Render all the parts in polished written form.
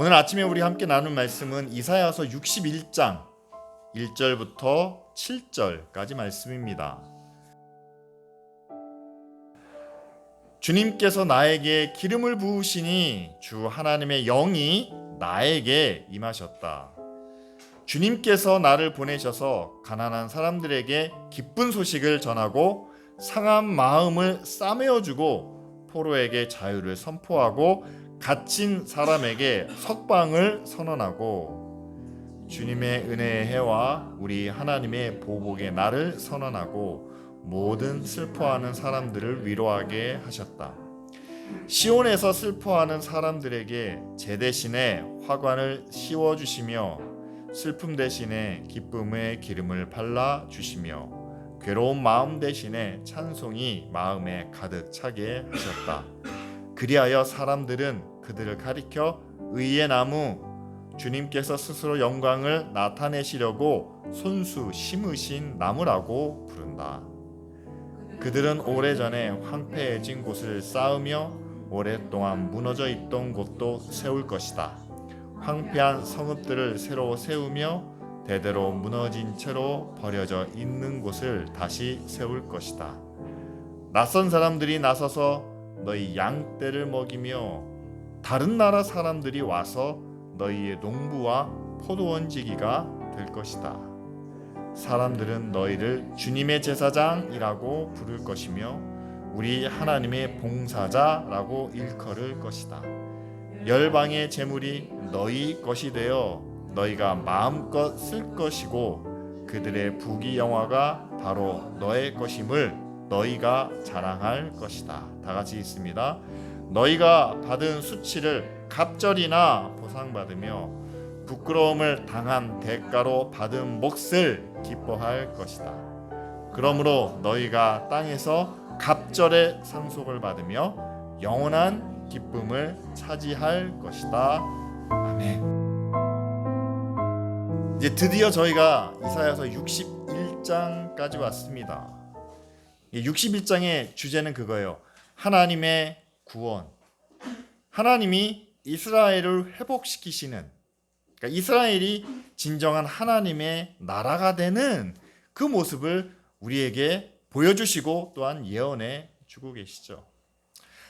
오늘 아침에 우리 함께 나눈 말씀은 이사야서 61장 1절부터 7절까지 말씀입니다. 주님께서 나에게 기름을 부으시니 주 하나님의 영이 나에게 임하셨다. 주님께서 나를 보내셔서 가난한 사람들에게 기쁜 소식을 전하고 상한 마음을 싸매어주고 포로에게 자유를 선포하고 갇힌 사람에게 석방을 선언하고 주님의 은혜의 해와 우리 하나님의 보복의 날을 선언하고 모든 슬퍼하는 사람들을 위로하게 하셨다. 시온에서 슬퍼하는 사람들에게 제 대신에 화관을 씌워주시며 슬픔 대신에 기쁨의 기름을 발라주시며 괴로운 마음 대신에 찬송이 마음에 가득 차게 하셨다. 그리하여 사람들은 그들을 가리켜 의의 나무, 주님께서 스스로 영광을 나타내시려고 손수 심으신 나무라고 부른다. 그들은 오래전에 황폐해진 곳을 쌓으며 오랫동안 무너져 있던 곳도 세울 것이다. 황폐한 성읍들을 새로 세우며 대대로 무너진 채로 버려져 있는 곳을 다시 세울 것이다. 낯선 사람들이 나서서 너희 양떼를 먹이며 다른 나라 사람들이 와서 너희의 농부와 포도원지기가 될 것이다. 사람들은 너희를 주님의 제사장이라고 부를 것이며 우리 하나님의 봉사자라고 일컬을 것이다. 열방의 재물이 너희 것이 되어 너희가 마음껏 쓸 것이고 그들의 부귀영화가 바로 너의 것임을 너희가 자랑할 것이다. 다 같이 있습니다. 너희가 받은 수치를 갑절이나 보상받으며 부끄러움을 당한 대가로 받은 몫을 기뻐할 것이다. 그러므로 너희가 땅에서 갑절의 상속을 받으며 영원한 기쁨을 차지할 것이다. 아멘. 이제 드디어 저희가 이사야서 61장까지 왔습니다. 61장의 주제는 그거예요. 하나님의 구원. 하나님이 이스라엘을 회복시키시는, 그러니까 이스라엘이 진정한 하나님의 나라가 되는 그 모습을 우리에게 보여주시고 또한 예언해 주고 계시죠.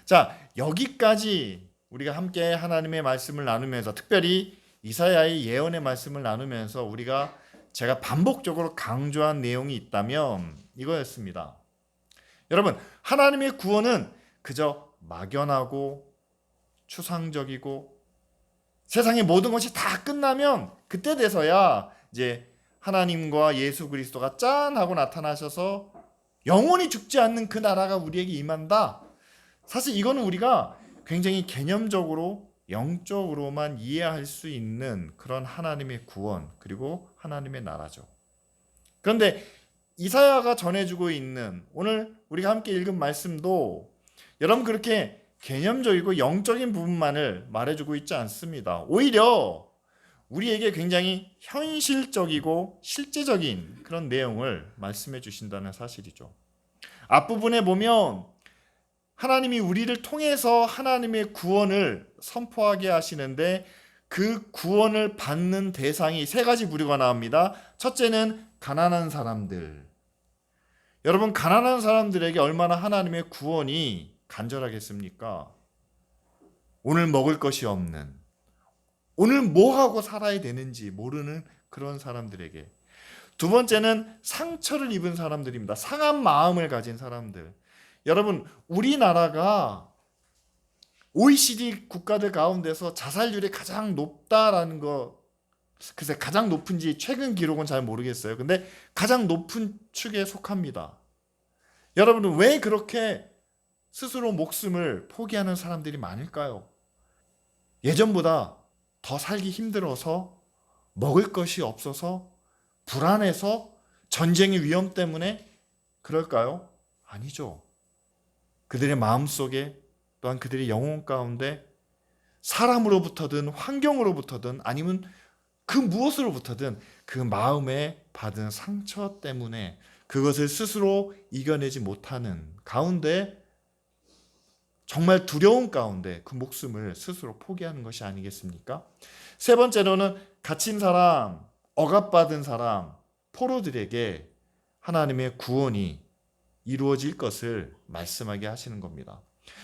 자, 여기까지 우리가 함께 하나님의 말씀을 나누면서, 특별히 이사야의 예언의 말씀을 나누면서 제가 반복적으로 강조한 내용이 있다면 이거였습니다. 여러분, 하나님의 구원은 그저 막연하고 추상적이고 세상의 모든 것이 다 끝나면 그때 돼서야 이제 하나님과 예수 그리스도가 짠 하고 나타나셔서 영원히 죽지 않는 그 나라가 우리에게 임한다. 사실 이거는 우리가 굉장히 개념적으로 영적으로만 이해할 수 있는 그런 하나님의 구원 그리고 하나님의 나라죠. 그런데 이사야가 전해주고 있는 오늘 우리가 함께 읽은 말씀도 여러분 그렇게 개념적이고 영적인 부분만을 말해주고 있지 않습니다. 오히려 우리에게 굉장히 현실적이고 실제적인 그런 내용을 말씀해 주신다는 사실이죠. 앞부분에 보면 하나님이 우리를 통해서 하나님의 구원을 선포하게 하시는데 그 구원을 받는 대상이 세 가지 부류가 나옵니다. 첫째는 가난한 사람들. 여러분, 가난한 사람들에게 얼마나 하나님의 구원이 간절하겠습니까? 오늘 먹을 것이 없는, 오늘 뭐 하고 살아야 되는지 모르는 그런 사람들에게. 두 번째는 상처를 입은 사람들입니다. 상한 마음을 가진 사람들. 여러분, 우리나라가 OECD 국가들 가운데서 자살률이 가장 높다라는 거, 글쎄 가장 높은지 최근 기록은 잘 모르겠어요. 근데 가장 높은 축에 속합니다. 여러분은 왜 그렇게 스스로 목숨을 포기하는 사람들이 많을까요? 예전보다 더 살기 힘들어서, 먹을 것이 없어서, 불안해서, 전쟁의 위험 때문에 그럴까요? 아니죠. 그들의 마음속에 또한 그들의 영혼 가운데 사람으로부터든 환경으로부터든 아니면 그 무엇으로부터든 그 마음에 받은 상처 때문에 그것을 스스로 이겨내지 못하는 가운데 정말 두려운 가운데 그 목숨을 스스로 포기하는 것이 아니겠습니까? 세 번째로는 갇힌 사람, 억압받은 사람, 포로들에게 하나님의 구원이 이루어질 것을 말씀하게 하시는 겁니다.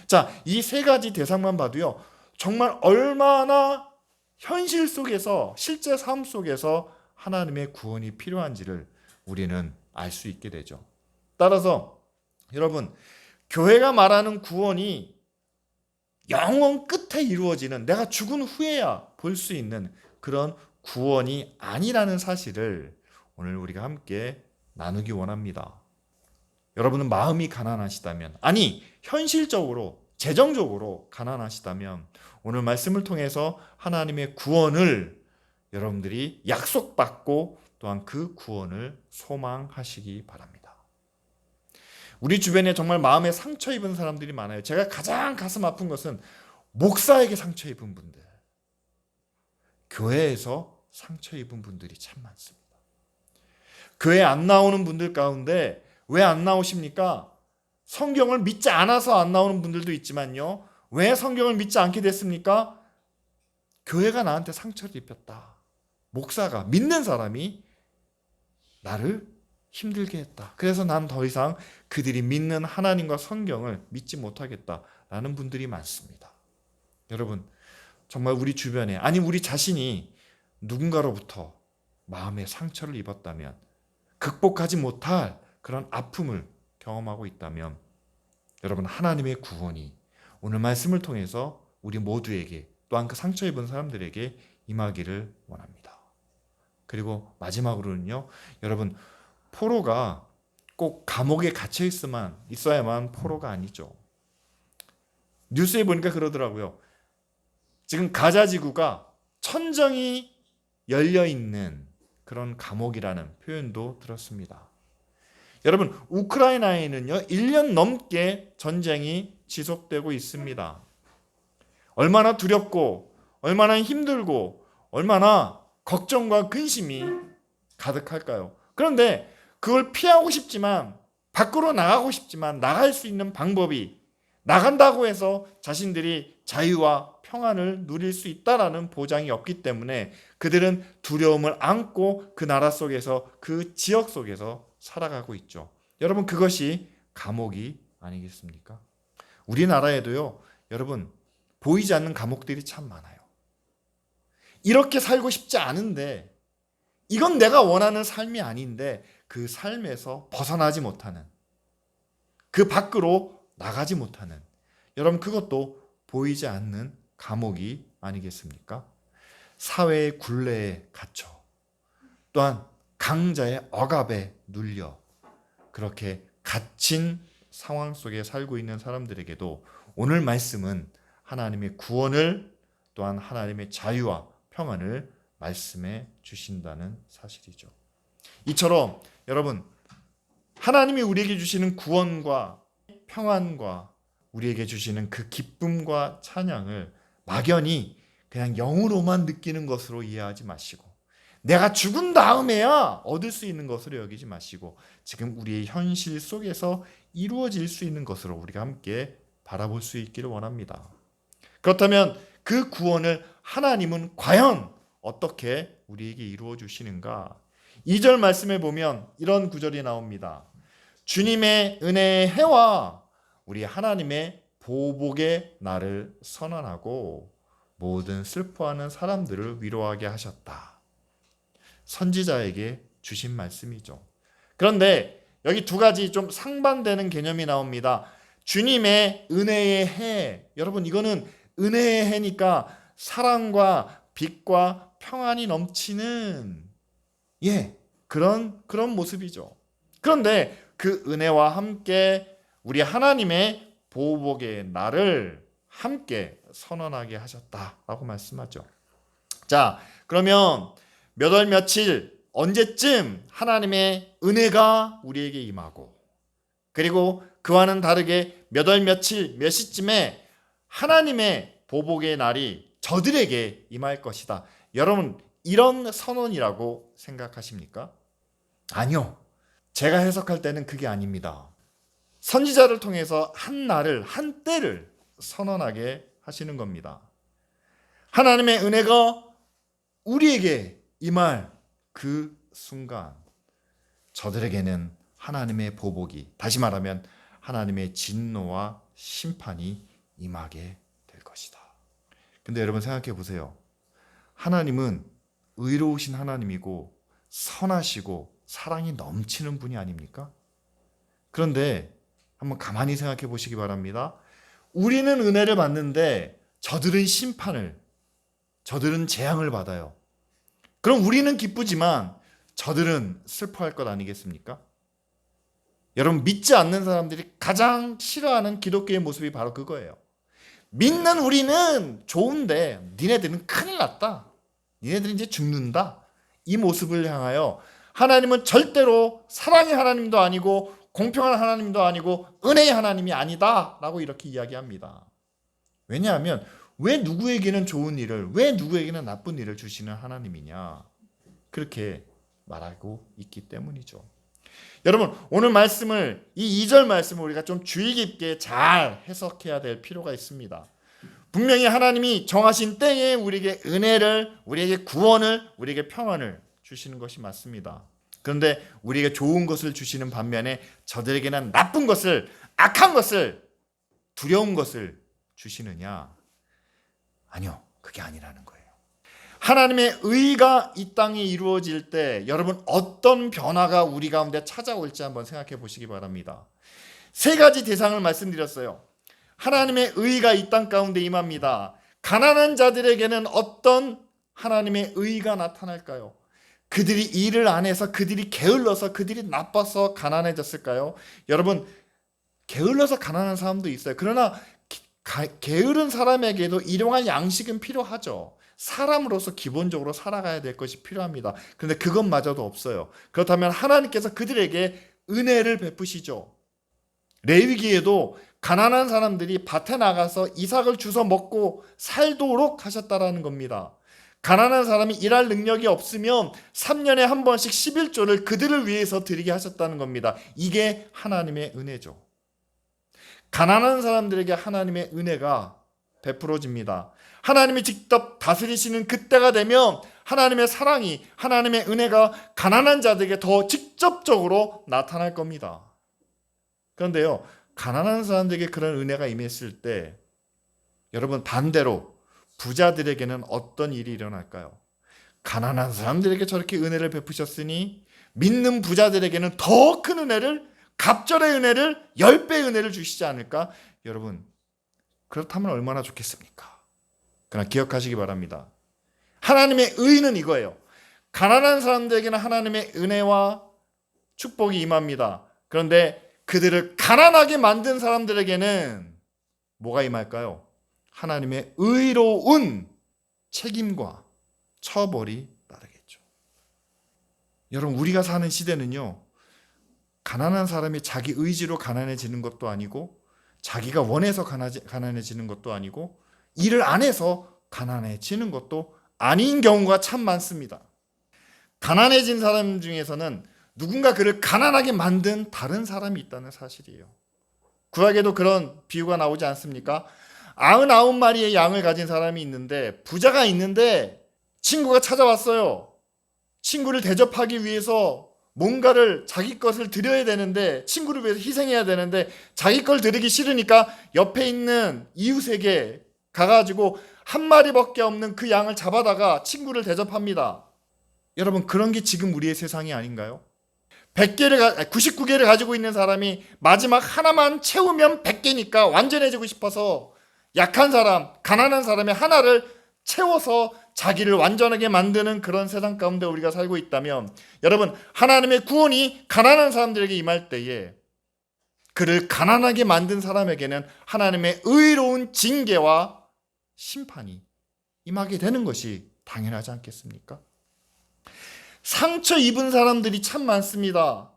자, 이 세 가지 대상만 봐도요, 정말 얼마나 현실 속에서, 실제 삶 속에서 하나님의 구원이 필요한지를 우리는 알 수 있게 되죠. 따라서 여러분, 교회가 말하는 구원이 영원 끝에 이루어지는, 내가 죽은 후에야 볼 수 있는 그런 구원이 아니라는 사실을 오늘 우리가 함께 나누기 원합니다. 여러분은 마음이 가난하시다면, 아니 현실적으로 재정적으로 가난하시다면 오늘 말씀을 통해서 하나님의 구원을 여러분들이 약속받고 또한 그 구원을 소망하시기 바랍니다. 우리 주변에 정말 마음에 상처 입은 사람들이 많아요. 제가 가장 가슴 아픈 것은 목사에게 상처 입은 분들, 교회에서 상처 입은 분들이 참 많습니다. 교회 안 나오는 분들 가운데 왜 안 나오십니까? 성경을 믿지 않아서 안 나오는 분들도 있지만요, 왜 성경을 믿지 않게 됐습니까? 교회가 나한테 상처를 입혔다. 목사가, 믿는 사람이 나를 힘들게 했다. 그래서 난 더 이상 그들이 믿는 하나님과 성경을 믿지 못하겠다라는 분들이 많습니다. 여러분, 정말 우리 주변에, 아니 우리 자신이 누군가로부터 마음의 상처를 입었다면, 극복하지 못할 그런 아픔을 경험하고 있다면, 여러분, 하나님의 구원이 오늘 말씀을 통해서 우리 모두에게, 또한 그 상처 입은 사람들에게 임하기를 원합니다. 그리고 마지막으로는요, 여러분, 포로가 꼭 감옥에 갇혀 있어야만 포로가 아니죠. 뉴스에 보니까 그러더라고요. 지금 가자 지구가 천정이 열려 있는 그런 감옥이라는 표현도 들었습니다. 여러분, 우크라이나에는요, 1년 넘게 전쟁이 지속되고 있습니다. 얼마나 두렵고, 얼마나 힘들고, 얼마나 걱정과 근심이 가득할까요? 그런데 그걸 피하고 싶지만, 밖으로 나가고 싶지만 나갈 수 있는 방법이, 나간다고 해서 자신들이 자유와 평안을 누릴 수 있다라는 보장이 없기 때문에 그들은 두려움을 안고 그 나라 속에서, 그 지역 속에서 살아가고 있죠. 여러분, 그것이 감옥이 아니겠습니까? 우리나라에도요, 여러분, 보이지 않는 감옥들이 참 많아요. 이렇게 살고 싶지 않은데, 이건 내가 원하는 삶이 아닌데 그 삶에서 벗어나지 못하는, 그 밖으로 나가지 못하는, 여러분, 그것도 보이지 않는 감옥이 아니겠습니까? 사회의 굴레에 갇혀, 또한 강자의 억압에 눌려 그렇게 갇힌 상황 속에 살고 있는 사람들에게도 오늘 말씀은 하나님의 구원을, 또한 하나님의 자유와 평안을 말씀해 주신다는 사실이죠. 이처럼 여러분, 하나님이 우리에게 주시는 구원과 평안과 우리에게 주시는 그 기쁨과 찬양을 막연히 그냥 영으로만 느끼는 것으로 이해하지 마시고, 내가 죽은 다음에야 얻을 수 있는 것으로 여기지 마시고, 지금 우리의 현실 속에서 이루어질 수 있는 것으로 우리가 함께 바라볼 수 있기를 원합니다. 그렇다면 그 구원을 하나님은 과연 어떻게 우리에게 이루어 주시는가? 2절 말씀에 보면 이런 구절이 나옵니다. 주님의 은혜의 해와 우리 하나님의 보복의 날을 선언하고 모든 슬퍼하는 사람들을 위로하게 하셨다. 선지자에게 주신 말씀이죠. 그런데 여기 두 가지 좀 상반되는 개념이 나옵니다. 주님의 은혜의 해. 여러분, 이거는 은혜의 해니까 사랑과 빛과 평안이 넘치는 그런 모습이죠. 그런데 그 은혜와 함께 우리 하나님의 보복의 날을 함께 선언하게 하셨다라고 말씀하죠. 자, 그러면 몇 월 며칠 언제쯤 하나님의 은혜가 우리에게 임하고, 그리고 그와는 다르게 몇 월 며칠 몇 시쯤에 하나님의 보복의 날이 저들에게 임할 것이다. 여러분, 이런 선언이라고 생각하십니까? 아니요. 제가 해석할 때는 그게 아닙니다. 선지자를 통해서 한 날을, 한 때를 선언하게 하시는 겁니다. 하나님의 은혜가 우리에게 임할 그 순간 저들에게는 하나님의 보복이, 다시 말하면 하나님의 진노와 심판이 임하게 될 것이다. 근데 여러분 생각해 보세요. 하나님은 의로우신 하나님이고 선하시고 사랑이 넘치는 분이 아닙니까? 그런데 한번 가만히 생각해 보시기 바랍니다. 우리는 은혜를 받는데 저들은 심판을, 저들은 재앙을 받아요. 그럼 우리는 기쁘지만 저들은 슬퍼할 것 아니겠습니까? 여러분, 믿지 않는 사람들이 가장 싫어하는 기독교의 모습이 바로 그거예요. 믿는 우리는 좋은데 니네들은 큰일 났다. 니네들은 이제 죽는다. 이 모습을 향하여 하나님은 절대로 사랑의 하나님도 아니고 공평한 하나님도 아니고 은혜의 하나님이 아니다 라고 이렇게 이야기합니다. 왜냐하면 왜 누구에게는 좋은 일을, 왜 누구에게는 나쁜 일을 주시는 하나님이냐, 그렇게 말하고 있기 때문이죠. 여러분, 오늘 말씀을, 이 2절 말씀을 우리가 좀 주의 깊게 잘 해석해야 될 필요가 있습니다. 분명히 하나님이 정하신 때에 우리에게 은혜를, 우리에게 구원을, 우리에게 평안을 주시는 것이 맞습니다. 그런데 우리에게 좋은 것을 주시는 반면에 저들에게는 나쁜 것을, 악한 것을, 두려운 것을 주시느냐? 아니요, 그게 아니라는 거예요. 하나님의 의가 이 땅에 이루어질 때 여러분 어떤 변화가 우리 가운데 찾아올지 한번 생각해 보시기 바랍니다. 3가지 대상을 말씀드렸어요. 하나님의 의가 이 땅 가운데 임합니다. 가난한 자들에게는 어떤 하나님의 의가 나타날까요? 그들이 일을 안 해서, 그들이 게을러서, 그들이 나빠서 가난해졌을까요? 여러분, 게을러서 가난한 사람도 있어요. 그러나 게으른 사람에게도 일용할 양식은 필요하죠. 사람으로서 기본적으로 살아가야 될 것이 필요합니다. 그런데 그것마저도 없어요. 그렇다면 하나님께서 그들에게 은혜를 베푸시죠. 레위기에도 가난한 사람들이 밭에 나가서 이삭을 주워 먹고 살도록 하셨다라는 겁니다. 가난한 사람이 일할 능력이 없으면 3년에 한 번씩 11조를 그들을 위해서 드리게 하셨다는 겁니다. 이게 하나님의 은혜죠. 가난한 사람들에게 하나님의 은혜가 베풀어집니다. 하나님이 직접 다스리시는 그때가 되면 하나님의 사랑이, 하나님의 은혜가 가난한 자들에게 더 직접적으로 나타날 겁니다. 그런데요, 가난한 사람들에게 그런 은혜가 임했을 때 여러분 반대로 부자들에게는 어떤 일이 일어날까요? 가난한 사람들에게 저렇게 은혜를 베푸셨으니 믿는 부자들에게는 더 큰 은혜를, 갑절의 은혜를, 10배의 은혜를 주시지 않을까? 여러분, 그렇다면 얼마나 좋겠습니까? 그러나 기억하시기 바랍니다. 하나님의 의는 이거예요. 가난한 사람들에게는 하나님의 은혜와 축복이 임합니다. 그런데 그들을 가난하게 만든 사람들에게는 뭐가 임할까요? 하나님의 의로운 책임과 처벌이 따르겠죠. 여러분, 우리가 사는 시대는요, 가난한 사람이 자기 의지로 가난해지는 것도 아니고 자기가 원해서 가난해지는 것도 아니고 일을 안 해서 가난해지는 것도 아닌 경우가 참 많습니다. 가난해진 사람 중에서는 누군가 그를 가난하게 만든 다른 사람이 있다는 사실이에요. 구약에도 그런 비유가 나오지 않습니까? 99마리의 양을 가진 사람이 있는데, 부자가 있는데 친구가 찾아왔어요. 친구를 대접하기 위해서 뭔가를, 자기 것을 드려야 되는데, 친구를 위해서 희생해야 되는데 자기 걸 드리기 싫으니까 옆에 있는 이웃에게 가가지고 한 마리밖에 없는 그 양을 잡아다가 친구를 대접합니다. 여러분, 그런 게 지금 우리의 세상이 아닌가요? 99개를 가지고 있는 사람이 마지막 하나만 채우면 100개니까 완전해지고 싶어서 약한 사람, 가난한 사람의 하나를 채워서 자기를 완전하게 만드는 그런 세상 가운데 우리가 살고 있다면, 여러분, 하나님의 구원이 가난한 사람들에게 임할 때에 그를 가난하게 만든 사람에게는 하나님의 의로운 징계와 심판이 임하게 되는 것이 당연하지 않겠습니까? 상처 입은 사람들이 참 많습니다.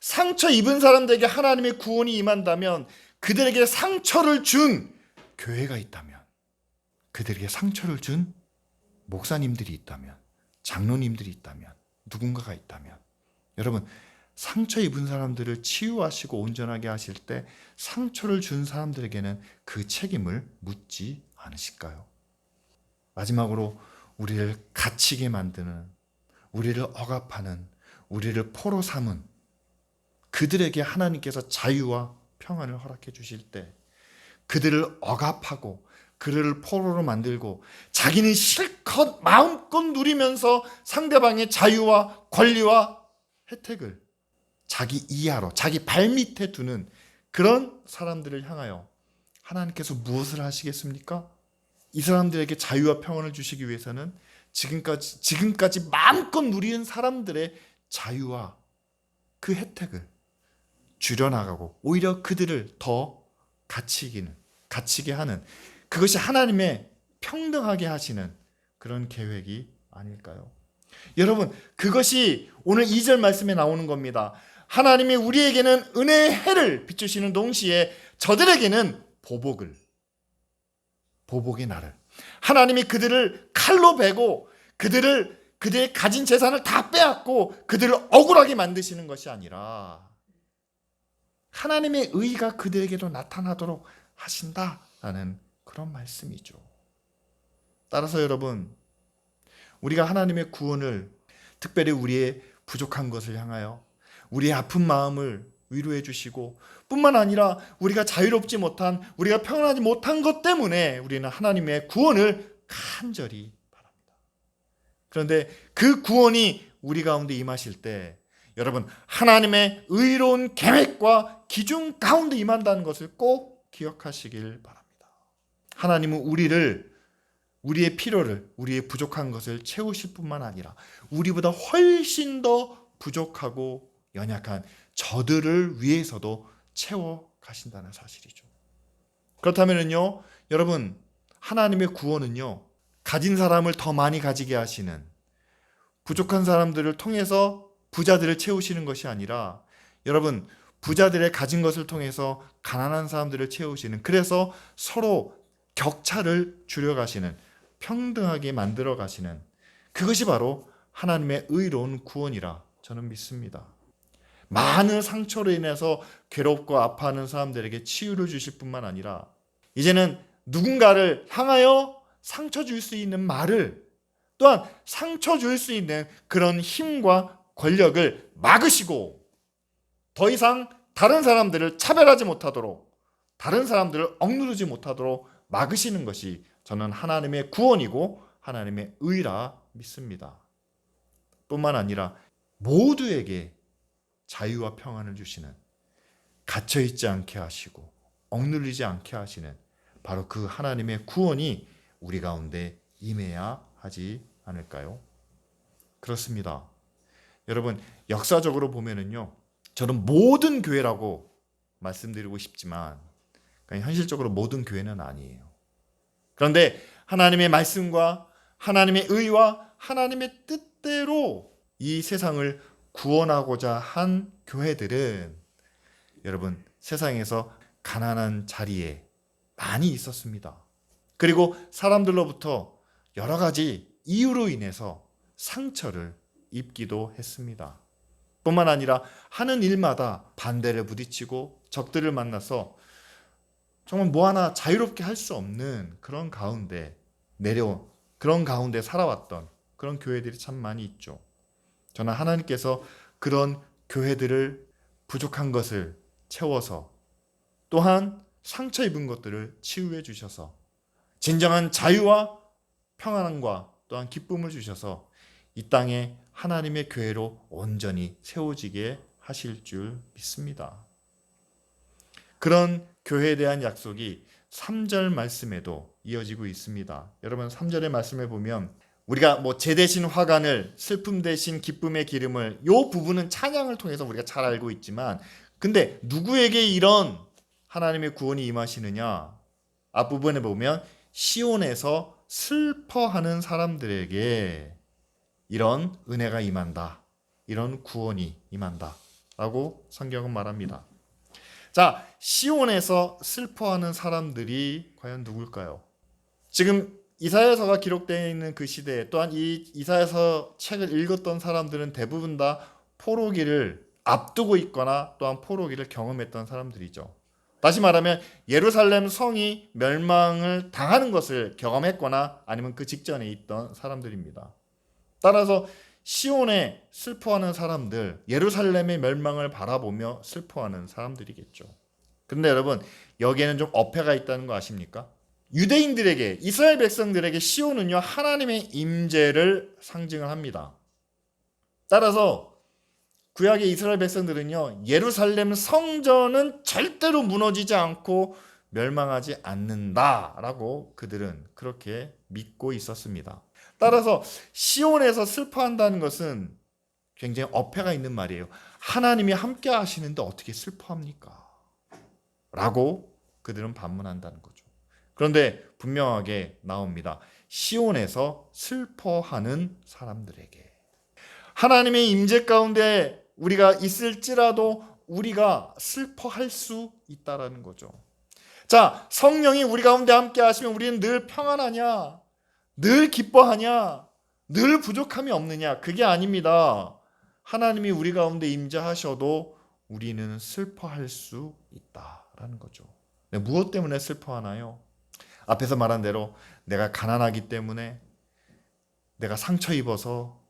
상처 입은 사람들에게 하나님의 구원이 임한다면, 그들에게 상처를 준 교회가 있다면, 그들에게 상처를 준 목사님들이 있다면, 장로님들이 있다면, 누군가가 있다면, 여러분, 상처 입은 사람들을 치유하시고 온전하게 하실 때 상처를 준 사람들에게는 그 책임을 묻지 않으실까요? 마지막으로 우리를 갇히게 만드는, 우리를 억압하는, 우리를 포로 삼은 그들에게 하나님께서 자유와 평안을 허락해 주실 때 그들을 억압하고 그들을 포로로 만들고 자기는 실컷 마음껏 누리면서 상대방의 자유와 권리와 혜택을 자기 이하로, 자기 발밑에 두는 그런 사람들을 향하여 하나님께서 무엇을 하시겠습니까? 이 사람들에게 자유와 평안을 주시기 위해서는 지금까지 마음껏 누리는 사람들의 자유와 그 혜택을 줄여나가고 오히려 그들을 더 갇히게 하는, 그것이 하나님의 평등하게 하시는 그런 계획이 아닐까요? 여러분, 그것이 오늘 2절 말씀에 나오는 겁니다. 하나님이 우리에게는 은혜의 해를 비추시는 동시에 저들에게는 보복의 날을, 하나님이 그들을 칼로 베고 그들의 가진 재산을 다 빼앗고 그들을 억울하게 만드시는 것이 아니라 하나님의 의가 그들에게도 나타나도록 하신다라는 그런 말씀이죠. 따라서 여러분, 우리가 하나님의 구원을, 특별히 우리의 부족한 것을 향하여 우리의 아픈 마음을 위로해 주시고 뿐만 아니라 우리가 자유롭지 못한, 우리가 평안하지 못한 것 때문에 우리는 하나님의 구원을 간절히 바랍니다. 그런데 그 구원이 우리 가운데 임하실 때 여러분, 하나님의 의로운 계획과 기준 가운데 임한다는 것을 꼭 기억하시길 바랍니다. 하나님은 우리의 필요를, 우리의 부족한 것을 채우실 뿐만 아니라 우리보다 훨씬 더 부족하고 연약한 저들을 위해서도 채워 가신다는 사실이죠. 그렇다면요, 여러분, 하나님의 구원은요, 가진 사람을 더 많이 가지게 하시는, 부족한 사람들을 통해서 부자들을 채우시는 것이 아니라 여러분, 부자들의 가진 것을 통해서 가난한 사람들을 채우시는, 그래서 서로 격차를 줄여가시는, 평등하게 만들어 가시는, 그것이 바로 하나님의 의로운 구원이라 저는 믿습니다. 많은 상처로 인해서 괴롭고 아파하는 사람들에게 치유를 주실 뿐만 아니라 이제는 누군가를 향하여 상처 줄 수 있는 말을, 또한 상처 줄 수 있는 그런 힘과 권력을 막으시고 더 이상 다른 사람들을 차별하지 못하도록, 다른 사람들을 억누르지 못하도록 막으시는 것이 저는 하나님의 구원이고 하나님의 의라 믿습니다. 뿐만 아니라 모두에게 자유와 평안을 주시는, 갇혀있지 않게 하시고 억눌리지 않게 하시는 바로 그 하나님의 구원이 우리 가운데 임해야 하지 않을까요? 그렇습니다. 여러분, 역사적으로 보면은요, 저는 모든 교회라고 말씀드리고 싶지만 현실적으로 모든 교회는 아니에요. 그런데 하나님의 말씀과 하나님의 의와 하나님의 뜻대로 이 세상을 구원하고자 한 교회들은 여러분, 세상에서 가난한 자리에 많이 있었습니다. 그리고 사람들로부터 여러 가지 이유로 인해서 상처를 입기도 했습니다. 뿐만 아니라 하는 일마다 반대를 부딪히고 적들을 만나서 정말 뭐 하나 자유롭게 할 수 없는 그런 가운데 살아왔던 그런 교회들이 참 많이 있죠. 저는 하나님께서 그런 교회들을 부족한 것을 채워서 또한 상처 입은 것들을 치유해 주셔서 진정한 자유와 평안함과 또한 기쁨을 주셔서 이 땅에 하나님의 교회로 온전히 세워지게 하실 줄 믿습니다. 그런 교회에 대한 약속이 3절 말씀에도 이어지고 있습니다. 여러분, 3절의 말씀에 보면 우리가 제 대신 화관을, 슬픔 대신 기쁨의 기름을, 이 부분은 찬양을 통해서 우리가 잘 알고 있지만, 근데 누구에게 이런 하나님의 구원이 임하시느냐? 앞부분에 보면 시온에서 슬퍼하는 사람들에게 이런 은혜가 임한다, 이런 구원이 임한다 라고 성경은 말합니다. 자, 시온에서 슬퍼하는 사람들이 과연 누굴까요? 지금 이사야서가 기록되어 있는 그 시대에, 또한 이 이사야서 책을 읽었던 사람들은 대부분 다 포로기를 앞두고 있거나 또한 포로기를 경험했던 사람들이죠. 다시 말하면 예루살렘 성이 멸망을 당하는 것을 경험했거나 아니면 그 직전에 있던 사람들입니다. 따라서 시온에 슬퍼하는 사람들, 예루살렘의 멸망을 바라보며 슬퍼하는 사람들이겠죠. 그런데 여러분, 여기에는 좀 어폐가 있다는 거 아십니까? 유대인들에게, 이스라엘 백성들에게 시온은요, 하나님의 임재를 상징을 합니다. 따라서 구약의 이스라엘 백성들은요, 예루살렘 성전은 절대로 무너지지 않고 멸망하지 않는다라고 그들은 그렇게 믿고 있었습니다. 따라서 시온에서 슬퍼한다는 것은 굉장히 어폐가 있는 말이에요. 하나님이 함께 하시는데 어떻게 슬퍼합니까? 라고 그들은 반문한다는 거죠. 그런데 분명하게 나옵니다. 시온에서 슬퍼하는 사람들에게. 하나님의 임재 가운데 우리가 있을지라도 우리가 슬퍼할 수 있다라는 거죠. 자, 성령이 우리 가운데 함께 하시면 우리는 늘 평안하냐? 늘 기뻐하냐? 늘 부족함이 없느냐? 그게 아닙니다. 하나님이 우리 가운데 임재하셔도 우리는 슬퍼할 수 있다라는 거죠. 무엇 때문에 슬퍼하나요? 앞에서 말한 대로 내가 가난하기 때문에, 내가 상처 입어서,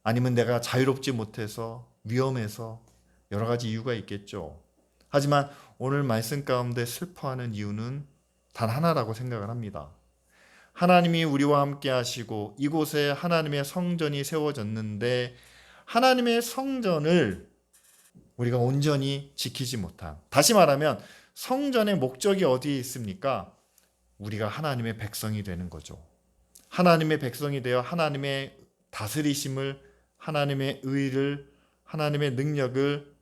아니면 내가 자유롭지 못해서, 위험해서, 여러 가지 이유가 있겠죠. 하지만 오늘 말씀 가운데 슬퍼하는 이유는 단 하나라고 생각을 합니다. 하나님이 우리와 함께 하시고 이곳에 하나님의 성전이 세워졌는데 하나님의 성전을 우리가 온전히 지키지 못한, 다시 말하면 성전의 목적이 어디에 있습니까? 우리가 하나님의 백성이 되는 거죠. 하나님의 백성이 되어 하나님의 다스리심을, 하나님의 의를, 하나님의 능력을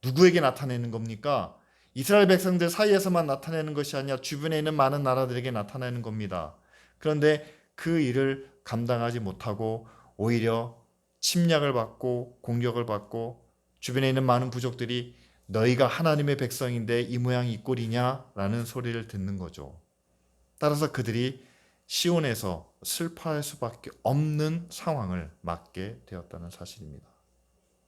누구에게 나타내는 겁니까? 이스라엘 백성들 사이에서만 나타내는 것이 아니라 주변에 있는 많은 나라들에게 나타내는 겁니다. 그런데 그 일을 감당하지 못하고 오히려 침략을 받고 공격을 받고 주변에 있는 많은 부족들이 너희가 하나님의 백성인데 이 모양이 이 꼴이냐? 라는 소리를 듣는 거죠. 따라서 그들이 시온에서 슬퍼할 수밖에 없는 상황을 맞게 되었다는 사실입니다.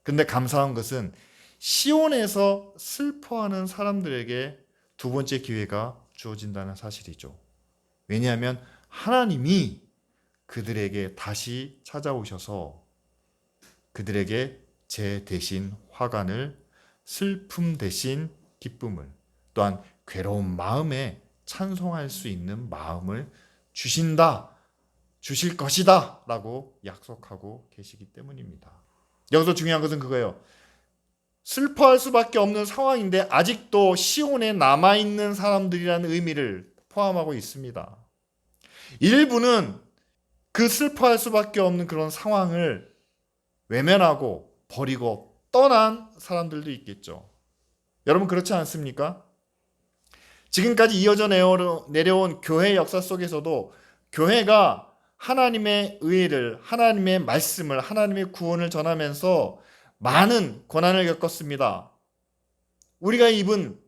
근데 감사한 것은 시온에서 슬퍼하는 사람들에게 두 번째 기회가 주어진다는 사실이죠. 왜냐하면 하나님이 그들에게 다시 찾아오셔서 그들에게 제 대신 화관을, 슬픔 대신 기쁨을, 또한 괴로운 마음에 찬송할 수 있는 마음을 주신다, 주실 것이다 라고 약속하고 계시기 때문입니다. 여기서 중요한 것은 그거예요. 슬퍼할 수밖에 없는 상황인데 아직도 시온에 남아있는 사람들이라는 의미를 포함하고 있습니다. 일부는 그 슬퍼할 수밖에 없는 그런 상황을 외면하고 버리고 떠난 사람들도 있겠죠. 여러분 그렇지 않습니까? 지금까지 이어져 내려온 교회 역사 속에서도 교회가 하나님의 의를, 하나님의 말씀을, 하나님의 구원을 전하면서 많은 고난을 겪었습니다. 우리가 입은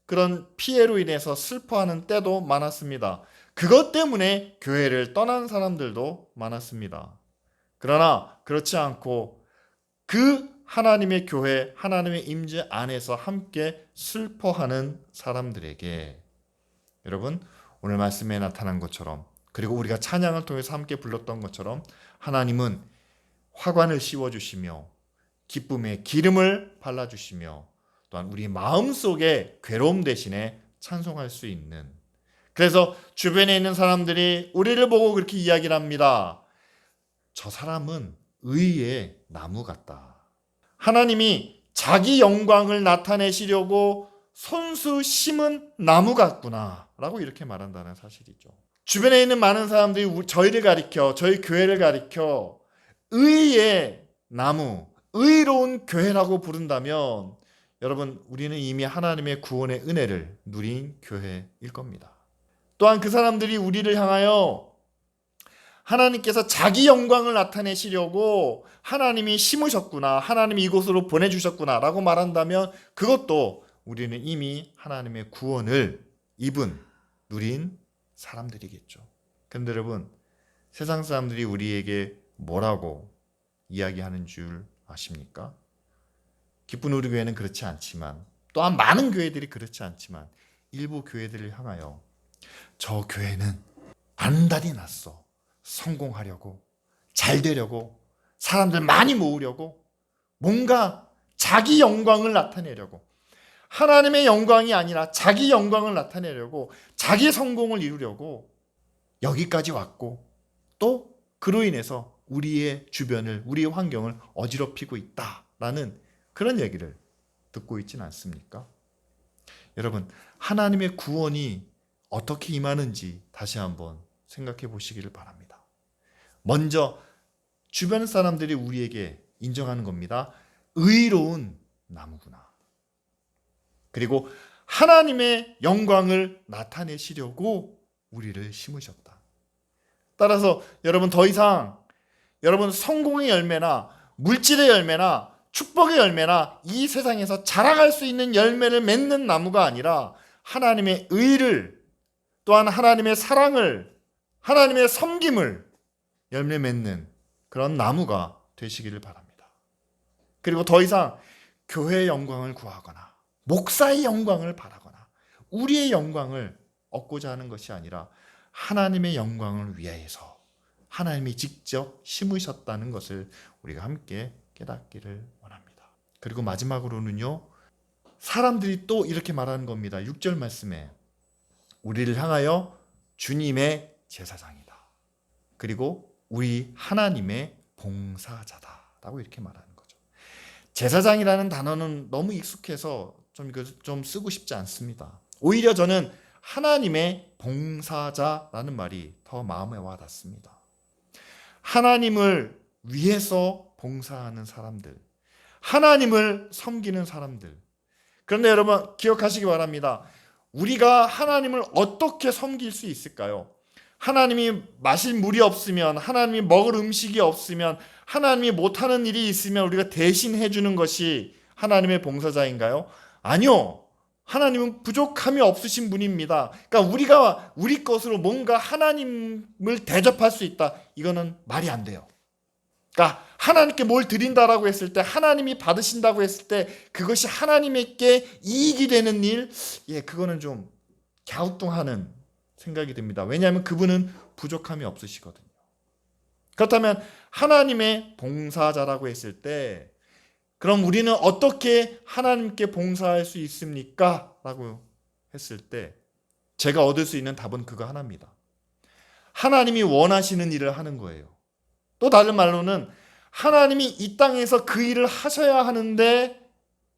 그런 피해로 인해서 슬퍼하는 때도 많았습니다. 그것 때문에 교회를 떠난 사람들도 많았습니다. 그러나 그렇지 않고 그 하나님의 교회, 하나님의 임재 안에서 함께 슬퍼하는 사람들에게, 여러분 오늘 말씀에 나타난 것처럼, 그리고 우리가 찬양을 통해서 함께 불렀던 것처럼 하나님은 화관을 씌워주시며 기쁨의 기름을 발라주시며 또한 우리 마음속에 괴로움 대신에 찬송할 수 있는, 그래서 주변에 있는 사람들이 우리를 보고 그렇게 이야기를 합니다. 저 사람은 의의 나무 같다. 하나님이 자기 영광을 나타내시려고 손수 심은 나무 같구나 라고 이렇게 말한다는 사실이죠. 주변에 있는 많은 사람들이 저희를 가리켜, 저희 교회를 가리켜 의의 나무, 의로운 교회라고 부른다면 여러분 우리는 이미 하나님의 구원의 은혜를 누린 교회일 겁니다. 또한 그 사람들이 우리를 향하여 하나님께서 자기 영광을 나타내시려고 하나님이 심으셨구나, 하나님이 이곳으로 보내주셨구나 라고 말한다면 그것도 우리는 이미 하나님의 구원을 입은, 누린 사람들이겠죠. 그런데 여러분 세상 사람들이 우리에게 뭐라고 이야기하는 줄 아십니까? 기쁜 우리 교회는 그렇지 않지만, 또한 많은 교회들이 그렇지 않지만, 일부 교회들을 향하여 저 교회는 안달이 났어. 성공하려고, 잘 되려고, 사람들 많이 모으려고, 뭔가 자기 영광을 나타내려고, 하나님의 영광이 아니라 자기 영광을 나타내려고, 자기 성공을 이루려고 여기까지 왔고, 또 그로 인해서 우리의 주변을, 우리의 환경을 어지럽히고 있다라는 그런 얘기를 듣고 있지는 않습니까? 여러분, 하나님의 구원이 어떻게 임하는지 다시 한번 생각해 보시기를 바랍니다. 먼저 주변 사람들이 우리에게 인정하는 겁니다. 의로운 나무구나. 그리고 하나님의 영광을 나타내시려고 우리를 심으셨다. 따라서 여러분, 더 이상 여러분 성공의 열매나 물질의 열매나 축복의 열매나 이 세상에서 자라갈 수 있는 열매를 맺는 나무가 아니라 하나님의 의를, 또한 하나님의 사랑을, 하나님의 섬김을 열매 맺는 그런 나무가 되시기를 바랍니다. 그리고 더 이상 교회의 영광을 구하거나 목사의 영광을 바라거나 우리의 영광을 얻고자 하는 것이 아니라 하나님의 영광을 위하여서 하나님이 직접 심으셨다는 것을 우리가 함께 깨닫기를 원합니다. 그리고 마지막으로는요, 사람들이 또 이렇게 말하는 겁니다. 6절 말씀에 우리를 향하여 주님의 제사장이다. 그리고 우리 하나님의 봉사자다라고 이렇게 말하는 거죠. 제사장이라는 단어는 너무 익숙해서 좀 쓰고 싶지 않습니다. 오히려 저는 하나님의 봉사자라는 말이 더 마음에 와 닿습니다. 하나님을 위해서 봉사하는 사람들, 하나님을 섬기는 사람들. 그런데 여러분 기억하시기 바랍니다. 우리가 하나님을 어떻게 섬길 수 있을까요? 하나님이 마실 물이 없으면, 하나님이 먹을 음식이 없으면, 하나님이 못하는 일이 있으면 우리가 대신 해주는 것이 하나님의 봉사자인가요? 아니요. 하나님은 부족함이 없으신 분입니다. 그러니까 우리가 우리 것으로 뭔가 하나님을 대접할 수 있다. 이거는 말이 안 돼요. 그러니까 하나님께 뭘 드린다라고 했을 때, 하나님이 받으신다고 했을 때 그것이 하나님께 이익이 되는 일, 그거는 좀 갸우뚱하는 생각이 듭니다. 왜냐하면 그분은 부족함이 없으시거든요. 그렇다면 하나님의 봉사자라고 했을 때, 그럼 우리는 어떻게 하나님께 봉사할 수 있습니까? 라고 했을 때 제가 얻을 수 있는 답은 그거 하나입니다. 하나님이 원하시는 일을 하는 거예요. 또 다른 말로는 하나님이 이 땅에서 그 일을 하셔야 하는데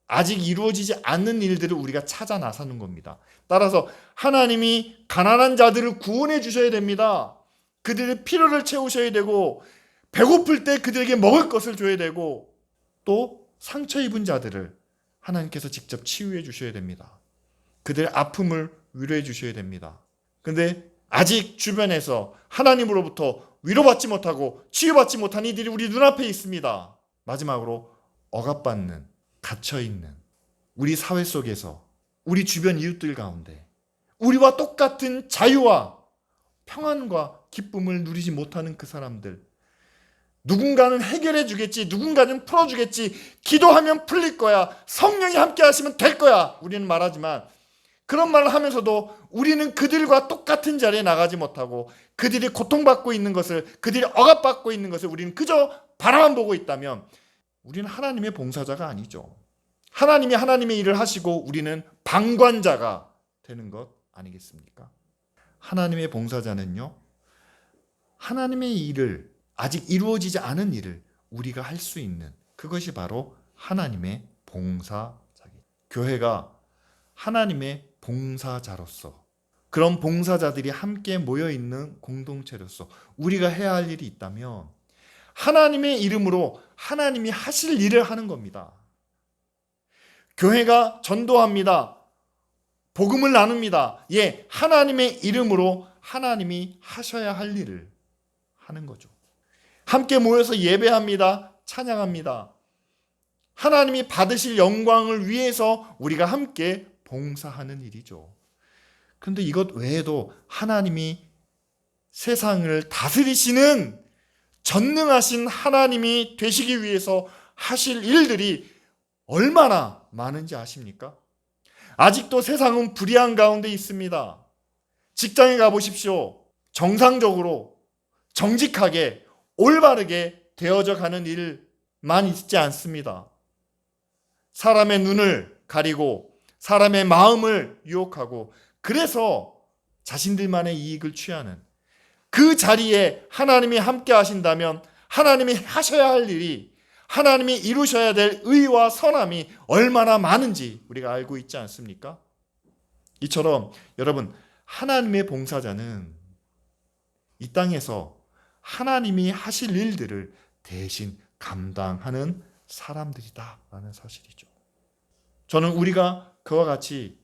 아직 이루어지지 않는 일들을 우리가 찾아 나서는 겁니다. 따라서 하나님이 가난한 자들을 구원해 주셔야 됩니다. 그들의 필요를 채우셔야 되고, 배고플 때 그들에게 먹을 것을 줘야 되고, 또 상처 입은 자들을 하나님께서 직접 치유해 주셔야 됩니다. 그들의 아픔을 위로해 주셔야 됩니다. 근데 아직 주변에서 하나님으로부터 위로받지 못하고 치유받지 못한 이들이 우리 눈앞에 있습니다. 마지막으로 억압받는, 갇혀있는 우리 사회 속에서, 우리 주변 이웃들 가운데 우리와 똑같은 자유와 평안과 기쁨을 누리지 못하는 그 사람들, 누군가는 해결해 주겠지, 누군가는 풀어주겠지, 기도하면 풀릴 거야, 성령이 함께 하시면 될 거야, 우리는 말하지만 그런 말을 하면서도 우리는 그들과 똑같은 자리에 나가지 못하고 그들이 고통받고 있는 것을, 그들이 억압받고 있는 것을 우리는 그저 바라만 보고 있다면 우리는 하나님의 봉사자가 아니죠. 하나님이 하나님의 일을 하시고 우리는 방관자가 되는 것 아니겠습니까? 하나님의 봉사자는요, 하나님의 일을, 아직 이루어지지 않은 일을 우리가 할 수 있는, 그것이 바로 하나님의 봉사자입니다. 교회가 하나님의 봉사자로서, 그런 봉사자들이 함께 모여있는 공동체로서 우리가 해야 할 일이 있다면 하나님의 이름으로 하나님이 하실 일을 하는 겁니다. 교회가 전도합니다. 복음을 나눕니다. 하나님의 이름으로 하나님이 하셔야 할 일을 하는 거죠. 함께 모여서 예배합니다. 찬양합니다. 하나님이 받으실 영광을 위해서 우리가 함께 봉사하는 일이죠. 그런데 이것 외에도 하나님이 세상을 다스리시는 전능하신 하나님이 되시기 위해서 하실 일들이 얼마나 많은지 아십니까? 아직도 세상은 불의한 가운데 있습니다. 직장에 가보십시오. 정상적으로, 정직하게, 올바르게 되어져 가는 일만 있지 않습니다. 사람의 눈을 가리고 사람의 마음을 유혹하고 그래서 자신들만의 이익을 취하는 그 자리에 하나님이 함께 하신다면 하나님이 하셔야 할 일이, 하나님이 이루셔야 될 의와 선함이 얼마나 많은지 우리가 알고 있지 않습니까? 이처럼 여러분, 하나님의 봉사자는 이 땅에서 하나님이 하실 일들을 대신 감당하는 사람들이다라는 사실이죠. 저는 우리가 그와 같이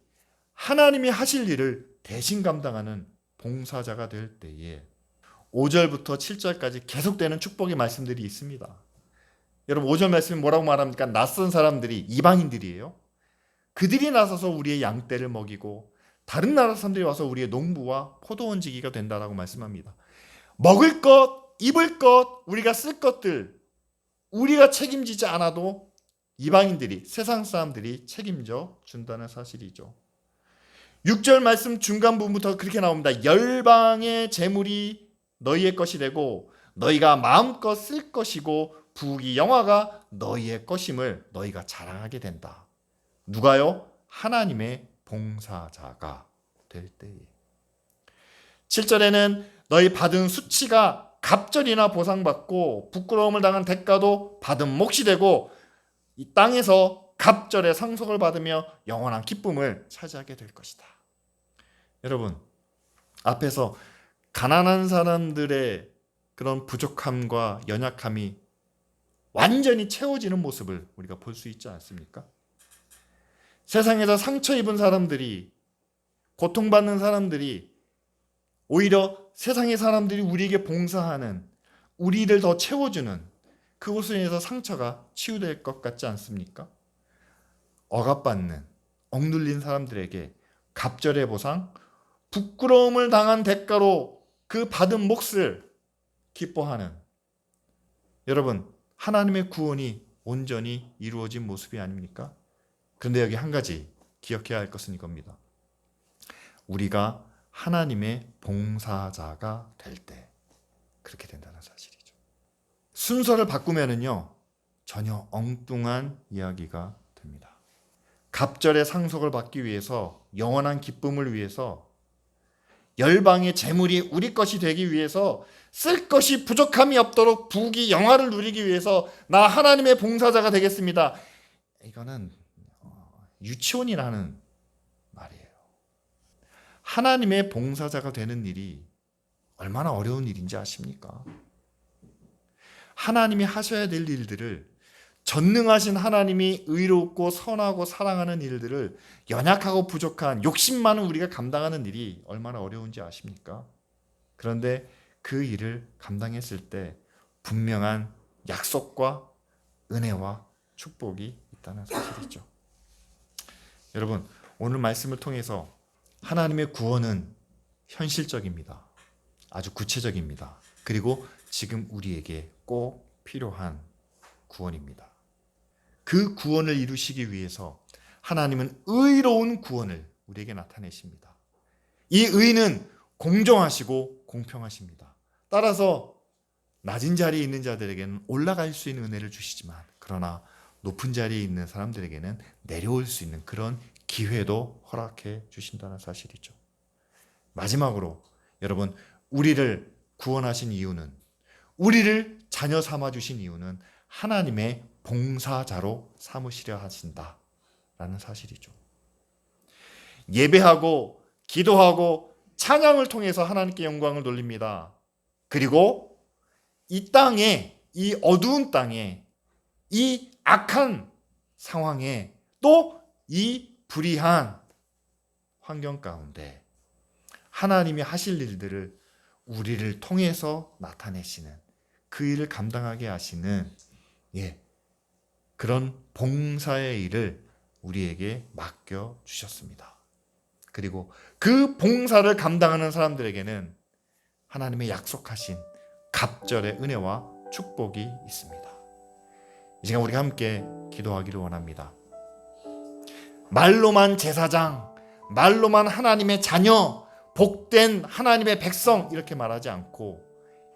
하나님이 하실 일을 대신 감당하는 봉사자가 될 때에 5절부터 7절까지 계속되는 축복의 말씀들이 있습니다. 여러분, 5절 말씀이 뭐라고 말합니까? 낯선 사람들이, 이방인들이에요. 그들이 나서서 우리의 양떼를 먹이고 다른 나라 사람들이 와서 우리의 농부와 포도원 지기가 된다라고 말씀합니다. 먹을 것, 입을 것, 우리가 쓸 것들 우리가 책임지지 않아도 이방인들이, 세상 사람들이 책임져 준다는 사실이죠. 6절 말씀 중간 부분부터 그렇게 나옵니다. 열방의 재물이 너희의 것이 되고 너희가 마음껏 쓸 것이고 부귀 영화가 너희의 것임을 너희가 자랑하게 된다. 누가요? 하나님의 봉사자가 될 때에. 7절에는 너희 받은 수치가 갑절이나 보상받고 부끄러움을 당한 대가도 받은 몫이 되고 이 땅에서 갑절의 상속을 받으며 영원한 기쁨을 차지하게 될 것이다. 여러분, 앞에서 가난한 사람들의 그런 부족함과 연약함이 완전히 채워지는 모습을 우리가 볼 수 있지 않습니까? 세상에서 상처 입은 사람들이, 고통받는 사람들이 오히려 세상의 사람들이 우리에게 봉사하는, 우리를 더 채워주는 그곳에 의해서 상처가 치유될 것 같지 않습니까? 억압받는, 억눌린 사람들에게 갑절의 보상, 부끄러움을 당한 대가로 그 받은 몫을 기뻐하는, 여러분, 하나님의 구원이 온전히 이루어진 모습이 아닙니까? 그런데 여기 한 가지 기억해야 할 것은 이겁니다. 우리가 하나님의 봉사자가 될 때 그렇게 된다는 사실이죠. 순서를 바꾸면은요, 전혀 엉뚱한 이야기가 됩니다. 갑절의 상속을 받기 위해서, 영원한 기쁨을 위해서, 열방의 재물이 우리 것이 되기 위해서, 쓸 것이 부족함이 없도록 부귀 영화를 누리기 위해서 나 하나님의 봉사자가 되겠습니다. 이거는 유치원이라는 말이에요. 하나님의 봉사자가 되는 일이 얼마나 어려운 일인지 아십니까? 하나님이 하셔야 될 일들을, 전능하신 하나님이 의롭고 선하고 사랑하는 일들을 연약하고 부족한, 욕심 많은 우리가 감당하는 일이 얼마나 어려운지 아십니까? 그런데 그 일을 감당했을 때 분명한 약속과 은혜와 축복이 있다는 사실이죠. 여러분, 오늘 말씀을 통해서 하나님의 구원은 현실적입니다. 아주 구체적입니다. 그리고 지금 우리에게 꼭 필요한 구원입니다. 그 구원을 이루시기 위해서 하나님은 의로운 구원을 우리에게 나타내십니다. 이 의는 공정하시고 공평하십니다. 따라서 낮은 자리에 있는 자들에게는 올라갈 수 있는 은혜를 주시지만, 그러나 높은 자리에 있는 사람들에게는 내려올 수 있는 그런 기회도 허락해 주신다는 사실이죠. 마지막으로 여러분, 우리를 구원하신 이유는, 우리를 자녀 삼아 주신 이유는 하나님의 봉사자로 삼으시려 하신다라는 사실이죠. 예배하고 기도하고 찬양을 통해서 하나님께 영광을 돌립니다. 그리고 이 땅에, 이 어두운 땅에, 이 악한 상황에, 또 이 불의한 환경 가운데 하나님이 하실 일들을 우리를 통해서 나타내시는, 그 일을 감당하게 하시는 그런 봉사의 일을 우리에게 맡겨 주셨습니다. 그리고 그 봉사를 감당하는 사람들에게는 하나님의 약속하신 갑절의 은혜와 축복이 있습니다. 이 시간 우리가 함께 기도하기를 원합니다. 말로만 제사장, 말로만 하나님의 자녀, 복된 하나님의 백성 이렇게 말하지 않고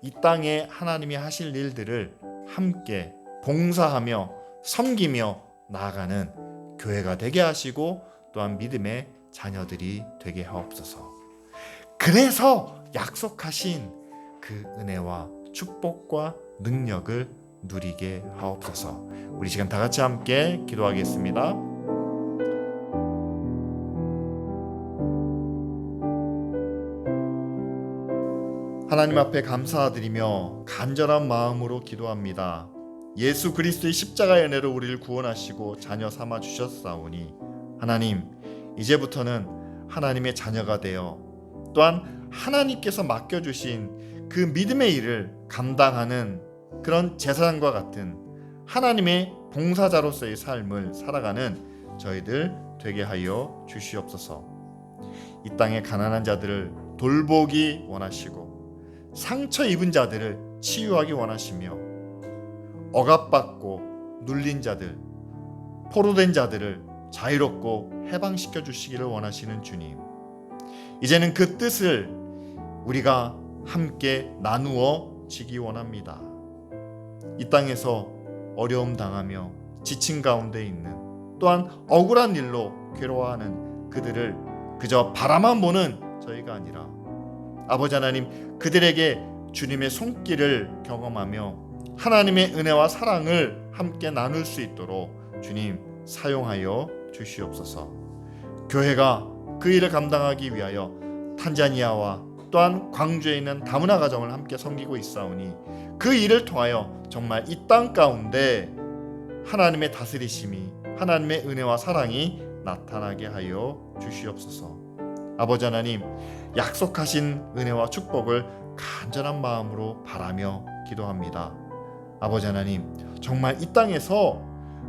이 땅에 하나님이 하실 일들을 함께 봉사하며 섬기며 나아가는 교회가 되게 하시고 또한 믿음의 자녀들이 되게 하옵소서. 그래서 약속하신 그 은혜와 축복과 능력을 누리게 하옵소서. 우리 시간 다 같이 함께 기도하겠습니다. 하나님 앞에 감사드리며 간절한 마음으로 기도합니다. 예수 그리스도의 십자가의 은혜로 우리를 구원하시고 자녀 삼아 주셨사오니 하나님, 이제부터는 하나님의 자녀가 되어 또한 하나님께서 맡겨주신 그 믿음의 일을 감당하는 그런 제사장과 같은 하나님의 봉사자로서의 삶을 살아가는 저희들 되게 하여 주시옵소서. 이 땅의 가난한 자들을 돌보기 원하시고 상처 입은 자들을 치유하기 원하시며 억압받고 눌린 자들, 포로된 자들을 자유롭고 해방시켜 주시기를 원하시는 주님, 이제는 그 뜻을 우리가 함께 나누어 지기 원합니다. 이 땅에서 어려움 당하며 지친 가운데 있는 또한 억울한 일로 괴로워하는 그들을 그저 바라만 보는 저희가 아니라 아버지 하나님, 그들에게 주님의 손길을 경험하며 하나님의 은혜와 사랑을 함께 나눌 수 있도록 주님 사용하여 주시옵소서. 교회가 그 일을 감당하기 위하여 탄자니아와 또한 광주에 있는 다문화 가정을 함께 섬기고 있사오니 그 일을 통하여 정말 이 땅 가운데 하나님의 다스리심이, 하나님의 은혜와 사랑이 나타나게 하여 주시옵소서. 아버지 하나님, 약속하신 은혜와 축복을 간절한 마음으로 바라며 기도합니다. 아버지 하나님, 정말 이 땅에서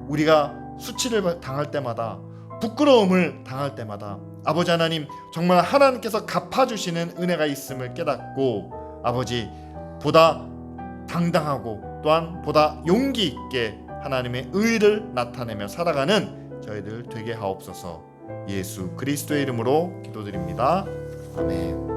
우리가 수치를 당할 때마다, 부끄러움을 당할 때마다 아버지 하나님, 정말 하나님께서 갚아주시는 은혜가 있음을 깨닫고 아버지, 보다 당당하고 또한 보다 용기 있게 하나님의 의를 나타내며 살아가는 저희들 되게 하옵소서. 예수 그리스도의 이름으로 기도드립니다. 아멘.